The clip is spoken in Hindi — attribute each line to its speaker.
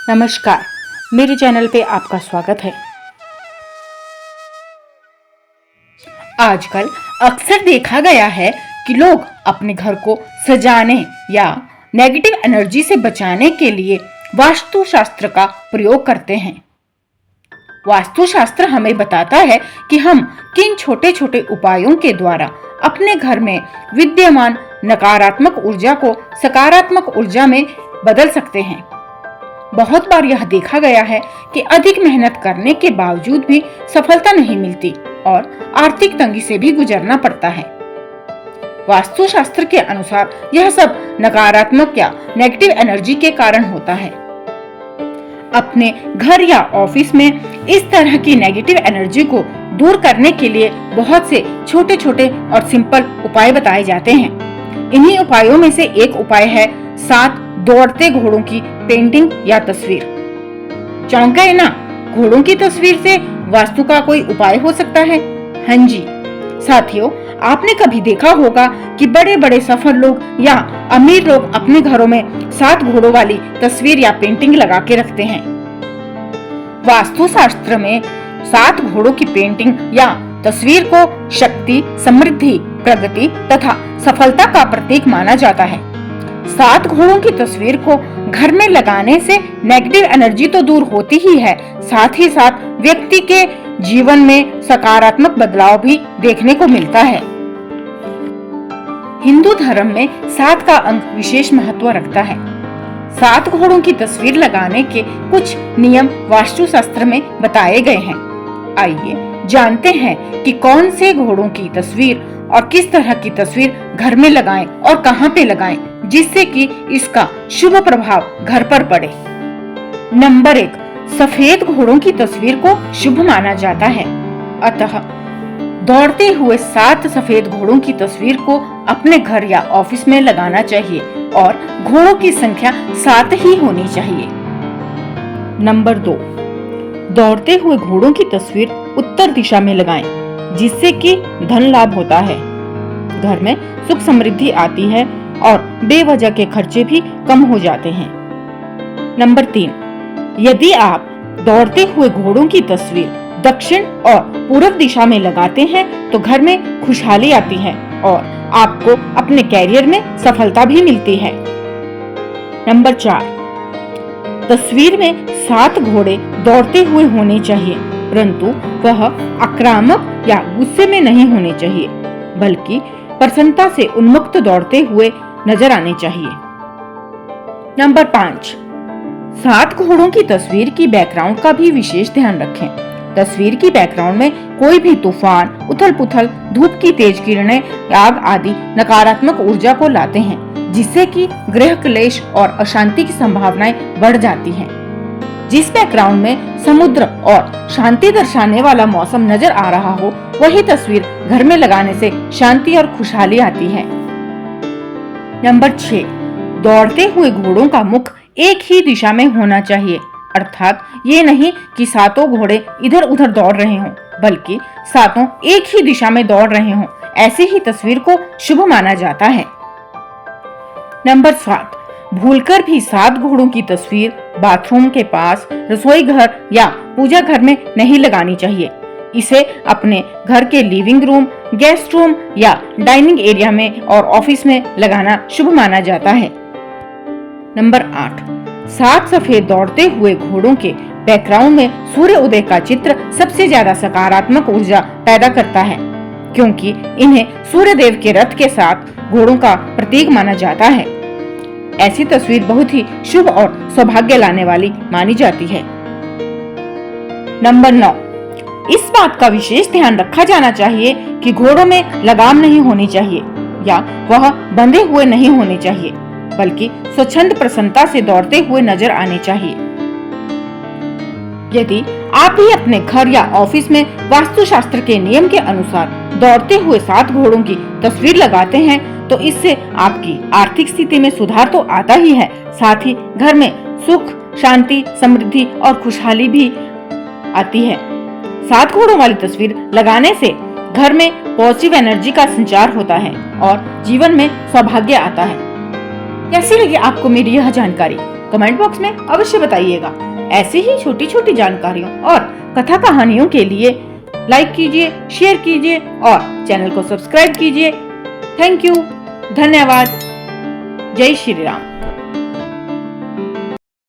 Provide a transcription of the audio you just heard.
Speaker 1: नमस्कार, मेरे चैनल पे आपका स्वागत है। आजकल अक्सर देखा गया है कि लोग अपने घर को सजाने या नेगेटिव एनर्जी से बचाने के लिए वास्तुशास्त्र का प्रयोग करते हैं। वास्तुशास्त्र हमें बताता है कि हम किन छोटे छोटे उपायों के द्वारा अपने घर में विद्यमान नकारात्मक ऊर्जा को सकारात्मक ऊर्जा में बदल सकते हैं। बहुत बार यह देखा गया है कि अधिक मेहनत करने के बावजूद भी सफलता नहीं मिलती और आर्थिक तंगी से भी गुजरना पड़ता है। वास्तुशास्त्र के अनुसार यह सब नकारात्मक या नेगेटिव एनर्जी के कारण होता है। अपने घर या ऑफिस में इस तरह की नेगेटिव एनर्जी को दूर करने के लिए बहुत से छोटे छोटे और सिंपल उपाय बताए जाते हैं। इन्हीं उपायों में से एक उपाय है 7 दौड़ते घोड़ों की पेंटिंग या तस्वीर। चौंक गए ना? घोड़ों की तस्वीर से वास्तु का कोई उपाय हो सकता है? हाँ जी साथियों, आपने कभी देखा होगा कि बड़े बड़े सफल लोग या अमीर लोग अपने घरों में 7 घोड़ों वाली तस्वीर या पेंटिंग लगा के रखते हैं। वास्तुशास्त्र में 7 घोड़ों की पेंटिंग या तस्वीर को शक्ति, समृद्धि, प्रगति तथा सफलता का प्रतीक माना जाता है। 7 घोड़ों की तस्वीर को घर में लगाने से नेगेटिव एनर्जी तो दूर होती ही है, साथ ही साथ व्यक्ति के जीवन में सकारात्मक बदलाव भी देखने को मिलता है। हिंदू धर्म में 7 का अंक विशेष महत्व रखता है। 7 घोड़ों की तस्वीर लगाने के कुछ नियम वास्तुशास्त्र में बताए गए हैं। आइए जानते हैं कि कौन से घोड़ों की तस्वीर और किस तरह की तस्वीर घर में लगाएं और कहां पे लगाएं, जिससे कि इसका शुभ प्रभाव घर पर पड़े। नंबर 1, सफेद घोड़ों की तस्वीर को शुभ माना जाता है, अतः दौड़ते हुए 7 सफेद घोड़ों की तस्वीर को अपने घर या ऑफिस में लगाना चाहिए और घोड़ों की संख्या 7 ही होनी चाहिए। नंबर 2, दौड़ते हुए घोड़ों की तस्वीर उत्तर दिशा में लगाएं, जिससे कि धन लाभ होता है, घर में सुख समृद्धि आती है और बेवजह के खर्चे भी कम हो जाते हैं। नंबर 3, यदि आप दौड़ते हुए घोड़ों की तस्वीर दक्षिण और पूर्व दिशा में लगाते हैं तो घर में खुशहाली आती है और आपको अपने कैरियर में सफलता भी मिलती है। नंबर 4, तस्वीर में 7 घोड़े दौड़ते हुए होने चाहिए, परंतु वह आक्रामक या गुस्से में नहीं होने चाहिए, बल्कि प्रसन्नता से उन्मुक्त दौड़ते हुए नजर आने चाहिए। नंबर 5, 7 घोड़ों की तस्वीर की बैकग्राउंड का भी विशेष ध्यान रखें। तस्वीर की बैकग्राउंड में कोई भी तूफान, उथल पुथल, धूप की तेज किरणें, आग आदि नकारात्मक ऊर्जा को लाते हैं, जिससे कि गृह क्लेश और अशांति की संभावनाएं बढ़ जाती हैं। जिस बैकग्राउंड में समुद्र और शांति दर्शाने वाला मौसम नजर आ रहा हो, वही तस्वीर घर में लगाने से शांति और खुशहाली आती है। नंबर 6, दौड़ते हुए घोड़ों का मुख एक ही दिशा में होना चाहिए, अर्थात ये नहीं कि 7 घोड़े इधर उधर दौड़ रहे हों, बल्कि 7 एक ही दिशा में दौड़ रहे हों। ऐसी ही तस्वीर को शुभ माना जाता है। नंबर 7, भूलकर भी 7 घोड़ों की तस्वीर बाथरूम के पास, रसोई घर या पूजा घर में नहीं लगानी चाहिए। इसे अपने घर के लिविंग रूम, गेस्ट रूम या डाइनिंग एरिया में और ऑफिस में लगाना शुभ माना जाता है। नंबर 8, 7 सफेद दौड़ते हुए घोड़ों के बैकग्राउंड में सूर्य उदय का चित्र सबसे ज्यादा सकारात्मक ऊर्जा पैदा करता है, क्योंकि इन्हें सूर्य देव के रथ के साथ घोड़ों का प्रतीक माना जाता है। ऐसी तस्वीर बहुत ही शुभ और सौभाग्य लाने वाली मानी जाती है। नंबर 9, इस बात का विशेष ध्यान रखा जाना चाहिए कि घोड़ों में लगाम नहीं होनी चाहिए या वह बंधे हुए नहीं होने चाहिए, बल्कि स्वच्छंद प्रसन्नता से दौड़ते हुए नजर आने चाहिए। यदि आप भी अपने घर या ऑफिस में वास्तुशास्त्र के नियम के अनुसार दौड़ते हुए 7 घोड़ों की तस्वीर लगाते हैं तो इससे आपकी आर्थिक स्थिति में सुधार तो आता ही है, साथ ही घर में सुख, शांति, समृद्धि और खुशहाली भी आती है। 7 घोड़ों वाली तस्वीर लगाने से घर में पॉजिटिव एनर्जी का संचार होता है और जीवन में सौभाग्य आता है। कैसी लगी आपको मेरी यह जानकारी? कमेंट बॉक्स में अवश्य बताइएगा। ऐसी ही छोटी छोटी जानकारियों और कथा कहानियों के लिए लाइक कीजिए, शेयर कीजिए और चैनल को सब्सक्राइब कीजिए। थैंक यू, धन्यवाद। जय श्री राम।